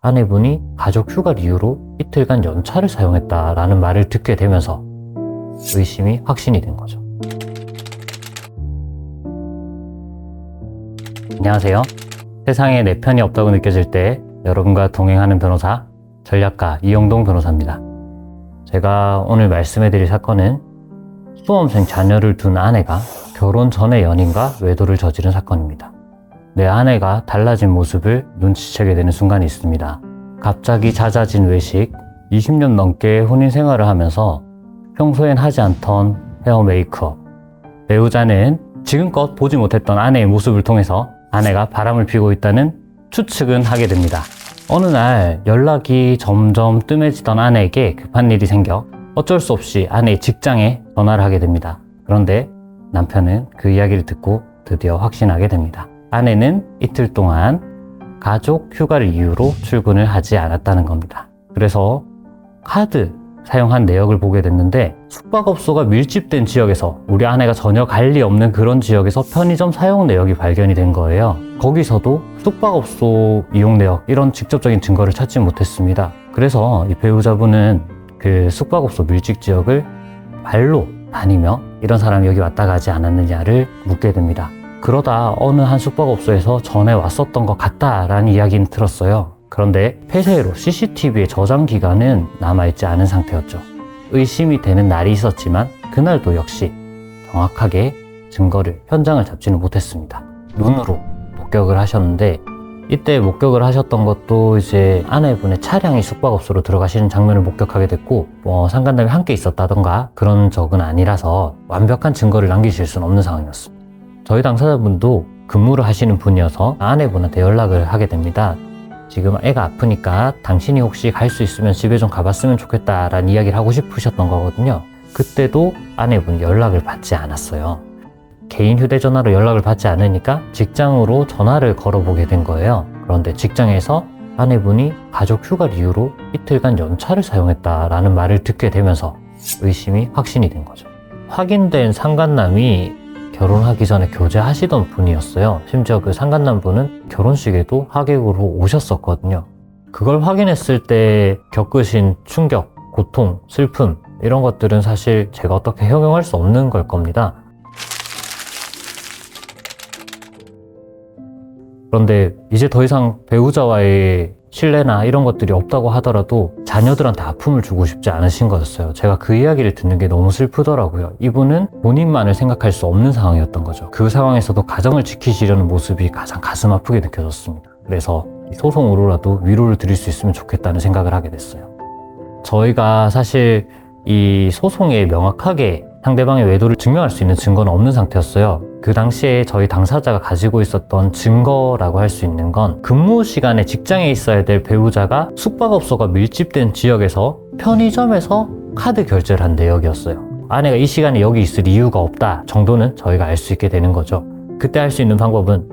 아내분이 가족 휴가를 이유로 이틀간 연차를 사용했다라는 말을 듣게 되면서 의심이 확신이 된 거죠. 안녕하세요. 세상에 내 편이 없다고 느껴질 때 여러분과 동행하는 변호사, 전략가 이영동 변호사입니다. 제가 오늘 말씀해드릴 사건은 수험생 자녀를 둔 아내가 결혼 전에 연인과 외도를 저지른 사건입니다. 내 아내가 달라진 모습을 눈치채게 되는 순간이 있습니다. 갑자기 잦아진 외식, 20년 넘게 혼인 생활을 하면서 평소엔 하지 않던 헤어 메이크업, 배우자는 지금껏 보지 못했던 아내의 모습을 통해서 아내가 바람을 피우고 있다는 추측은 하게 됩니다. 어느 날 연락이 점점 뜸해지던 아내에게 급한 일이 생겨 어쩔 수 없이 아내의 직장에 전화를 하게 됩니다. 그런데 남편은 그 이야기를 듣고 드디어 확신하게 됩니다. 아내는 이틀 동안 가족 휴가를 이유로 출근을 하지 않았다는 겁니다. 그래서 카드 사용한 내역을 보게 됐는데 숙박업소가 밀집된 지역에서, 우리 아내가 전혀 갈 리 없는 그런 지역에서 편의점 사용 내역이 발견이 된 거예요. 거기서도 숙박업소 이용 내역, 이런 직접적인 증거를 찾지 못했습니다. 그래서 이 배우자분은 그 숙박업소 밀집 지역을 발로 다니며 이런 사람이 여기 왔다 가지 않았느냐를 묻게 됩니다. 그러다 어느 한 숙박업소에서 전에 왔었던 것 같다라는 이야기는 들었어요. 그런데 폐쇄로 CCTV의 저장 기간은 남아있지 않은 상태였죠. 의심이 되는 날이 있었지만 그날도 역시 정확하게 증거를, 현장을 잡지는 못했습니다. 눈으로 목격을 하셨는데, 이때 목격을 하셨던 것도 이제 아내분의 차량이 숙박업소로 들어가시는 장면을 목격하게 됐고, 상간남이 함께 있었다던가 그런 적은 아니라서 완벽한 증거를 남기실 수는 없는 상황이었습니다. 저희 당사자분도 근무를 하시는 분이어서 아내분한테 연락을 하게 됩니다. 지금 애가 아프니까 당신이 혹시 갈 수 있으면 집에 좀 가봤으면 좋겠다라는 이야기를 하고 싶으셨던 거거든요. 그때도 아내분이 연락을 받지 않았어요. 개인 휴대전화로 연락을 받지 않으니까 직장으로 전화를 걸어보게 된 거예요. 그런데 직장에서 아내분이 가족 휴가를 이유로 이틀간 연차를 사용했다라는 말을 듣게 되면서 의심이 확신이 된 거죠. 확인된 상간남이 결혼하기 전에 교제하시던 분이었어요. 심지어 그 상간남분은 결혼식에도 하객으로 오셨었거든요. 그걸 확인했을 때 겪으신 충격, 고통, 슬픔, 이런 것들은 사실 제가 어떻게 형용할 수 없는 걸 겁니다. 그런데 이제 더 이상 배우자와의 신뢰나 이런 것들이 없다고 하더라도 자녀들한테 아픔을 주고 싶지 않으신 거였어요. 제가 그 이야기를 듣는 게 너무 슬프더라고요. 이분은 본인만을 생각할 수 없는 상황이었던 거죠. 그 상황에서도 가정을 지키시려는 모습이 가장 가슴 아프게 느껴졌습니다. 그래서 소송으로라도 위로를 드릴 수 있으면 좋겠다는 생각을 하게 됐어요. 저희가 사실 이 소송에 명확하게 상대방의 외도를 증명할 수 있는 증거는 없는 상태였어요. 그 당시에 저희 당사자가 가지고 있었던 증거라고 할 수 있는 건, 근무 시간에 직장에 있어야 될 배우자가 숙박업소가 밀집된 지역에서 편의점에서 카드 결제를 한 내역이었어요. 아내가 이 시간에 여기 있을 이유가 없다 정도는 저희가 알 수 있게 되는 거죠. 그때 할 수 있는 방법은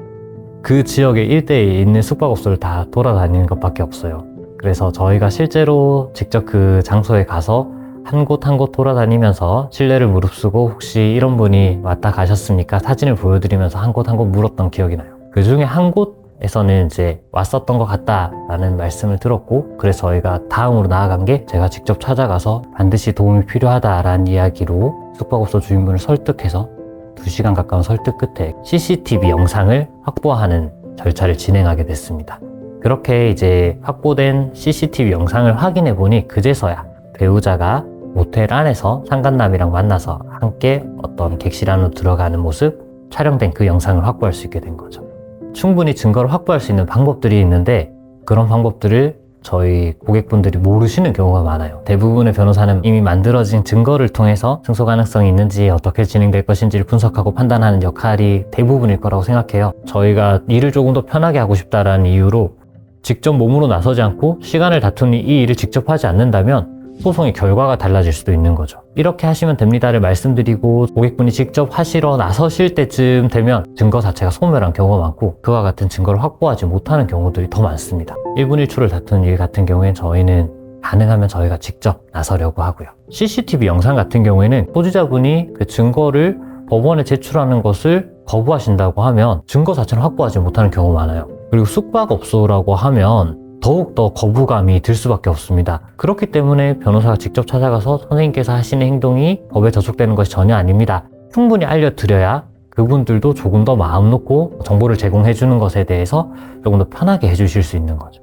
그 지역의 일대에 있는 숙박업소를 다 돌아다니는 것밖에 없어요. 그래서 저희가 실제로 직접 그 장소에 가서 한 곳 한 곳 돌아다니면서 신뢰를 무릅쓰고 혹시 이런 분이 왔다 가셨습니까? 사진을 보여드리면서 한 곳 한 곳 물었던 기억이 나요. 그 중에 한 곳에서는 이제 왔었던 것 같다라는 말씀을 들었고, 그래서 저희가 다음으로 나아간 게, 제가 직접 찾아가서 반드시 도움이 필요하다라는 이야기로 숙박업소 주인분을 설득해서 2시간 가까운 설득 끝에 CCTV 영상을 확보하는 절차를 진행하게 됐습니다. 그렇게 이제 확보된 CCTV 영상을 확인해 보니 그제서야 배우자가 모텔 안에서 상간남이랑 만나서 함께 어떤 객실 안으로 들어가는 모습, 촬영된 그 영상을 확보할 수 있게 된 거죠. 충분히 증거를 확보할 수 있는 방법들이 있는데 그런 방법들을 저희 고객분들이 모르시는 경우가 많아요. 대부분의 변호사는 이미 만들어진 증거를 통해서 승소 가능성이 있는지, 어떻게 진행될 것인지를 분석하고 판단하는 역할이 대부분일 거라고 생각해요. 저희가 일을 조금 더 편하게 하고 싶다라는 이유로 직접 몸으로 나서지 않고 시간을 다투니 이 일을 직접 하지 않는다면 소송의 결과가 달라질 수도 있는 거죠. 이렇게 하시면 됩니다를 말씀드리고 고객분이 직접 하시러 나서실 때쯤 되면 증거 자체가 소멸한 경우가 많고, 그와 같은 증거를 확보하지 못하는 경우들이 더 많습니다. 1분 1초를 다투는 일 같은 경우엔 저희는 가능하면 저희가 직접 나서려고 하고요. CCTV 영상 같은 경우에는 소지자분이 그 증거를 법원에 제출하는 것을 거부하신다고 하면 증거 자체를 확보하지 못하는 경우가 많아요. 그리고 숙박업소라고 하면 더욱더 거부감이 들 수밖에 없습니다. 그렇기 때문에 변호사가 직접 찾아가서 선생님께서 하시는 행동이 법에 저촉되는 것이 전혀 아닙니다. 충분히 알려드려야 그분들도 조금 더 마음 놓고 정보를 제공해 주는 것에 대해서 조금 더 편하게 해주실 수 있는 거죠.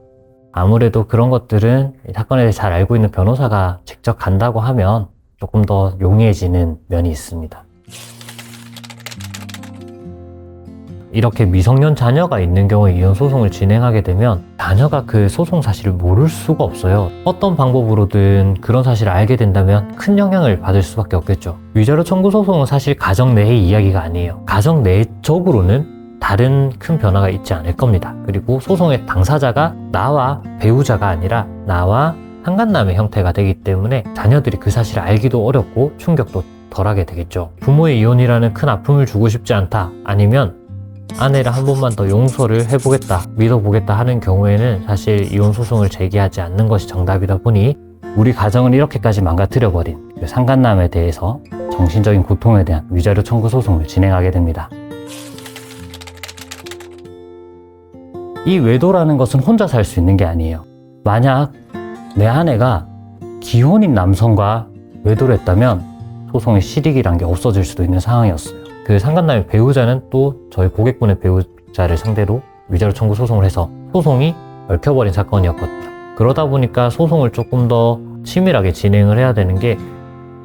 아무래도 그런 것들은 이 사건에 대해 잘 알고 있는 변호사가 직접 간다고 하면 조금 더 용이해지는 면이 있습니다. 이렇게 미성년 자녀가 있는 경우에 이혼 소송을 진행하게 되면 자녀가 그 소송 사실을 모를 수가 없어요. 어떤 방법으로든 그런 사실을 알게 된다면 큰 영향을 받을 수밖에 없겠죠. 위자료 청구 소송은 사실 가정 내의 이야기가 아니에요. 가정 내적으로는 다른 큰 변화가 있지 않을 겁니다. 그리고 소송의 당사자가 나와 배우자가 아니라 나와 상간남의 형태가 되기 때문에 자녀들이 그 사실을 알기도 어렵고 충격도 덜하게 되겠죠. 부모의 이혼이라는 큰 아픔을 주고 싶지 않다, 아니면 아내를 한 번만 더 용서를 해보겠다, 믿어보겠다 하는 경우에는 사실 이혼 소송을 제기하지 않는 것이 정답이다 보니 우리 가정을 이렇게까지 망가뜨려버린 그 상간남에 대해서 정신적인 고통에 대한 위자료 청구 소송을 진행하게 됩니다. 이 외도라는 것은 혼자 살 수 있는 게 아니에요. 만약 내 아내가 기혼인 남성과 외도를 했다면 소송의 실익이란 게 없어질 수도 있는 상황이었어요. 그 상간남의 배우자는 또 저희 고객분의 배우자를 상대로 위자료 청구 소송을 해서 소송이 얽혀버린 사건이었거든요. 그러다 보니까 소송을 조금 더 치밀하게 진행을 해야 되는 게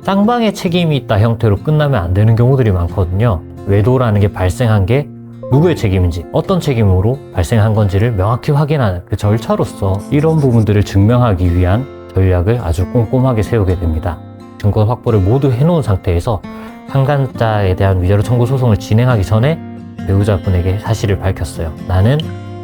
쌍방의 책임이 있다 형태로 끝나면 안 되는 경우들이 많거든요. 외도라는 게 발생한 게 누구의 책임인지, 어떤 책임으로 발생한 건지를 명확히 확인하는 그 절차로서 이런 부분들을 증명하기 위한 전략을 아주 꼼꼼하게 세우게 됩니다. 증거 확보를 모두 해놓은 상태에서 상간자에 대한 위자료 청구 소송을 진행하기 전에 배우자분에게 사실을 밝혔어요. 나는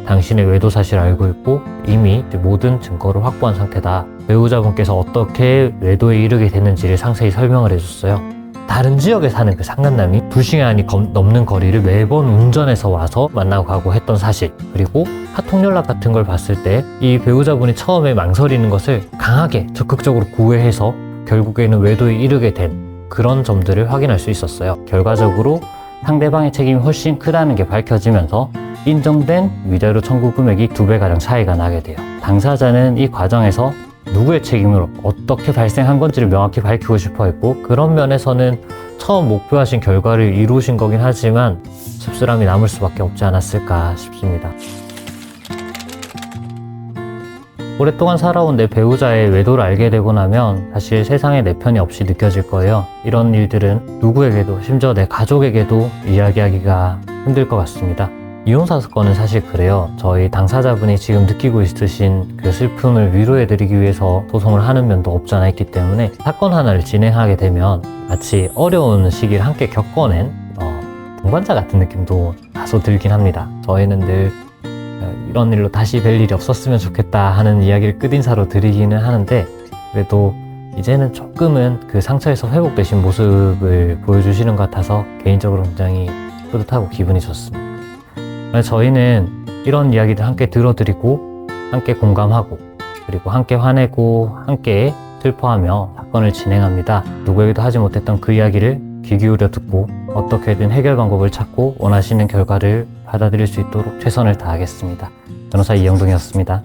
당신의 외도 사실을 알고 있고 이미 모든 증거를 확보한 상태다. 배우자분께서 어떻게 외도에 이르게 됐는지를 상세히 설명을 해줬어요. 다른 지역에 사는 그 상간남이 2시간이 넘는 거리를 매번 운전해서 와서 만나고 가고 했던 사실, 그리고 카톡 연락 같은 걸 봤을 때 이 배우자분이 처음에 망설이는 것을 강하게 적극적으로 구애해서 결국에는 외도에 이르게 된 그런 점들을 확인할 수 있었어요. 결과적으로 상대방의 책임이 훨씬 크다는 게 밝혀지면서 인정된 위자료 청구 금액이 2배가량 차이가 나게 돼요. 당사자는 이 과정에서 누구의 책임으로 어떻게 발생한 건지를 명확히 밝히고 싶어 했고, 그런 면에서는 처음 목표하신 결과를 이루신 거긴 하지만 씁쓸함이 남을 수밖에 없지 않았을까 싶습니다. 오랫동안 살아온 내 배우자의 외도를 알게 되고 나면 사실 세상에 내 편이 없이 느껴질 거예요. 이런 일들은 누구에게도, 심지어 내 가족에게도 이야기하기가 힘들 것 같습니다. 이혼사 사건은 사실 그래요. 저희 당사자분이 지금 느끼고 있으신 그 슬픔을 위로해드리기 위해서 소송을 하는 면도 없지 않아 있기 때문에 사건 하나를 진행하게 되면 마치 어려운 시기를 함께 겪어낸 동반자 같은 느낌도 다소 들긴 합니다. 저희는 늘 이런 일로 다시 뵐 일이 없었으면 좋겠다 하는 이야기를 끝인사로 드리기는 하는데, 그래도 이제는 조금은 그 상처에서 회복되신 모습을 보여주시는 것 같아서 개인적으로 굉장히 뿌듯하고 기분이 좋습니다. 저희는 이런 이야기들 함께 들어드리고 함께 공감하고 그리고 함께 화내고 함께 슬퍼하며 사건을 진행합니다. 누구에게도 하지 못했던 그 이야기를 귀 기울여 듣고 어떻게든 해결 방법을 찾고 원하시는 결과를 받아들일 수 있도록 최선을 다하겠습니다. 변호사 이영동이었습니다.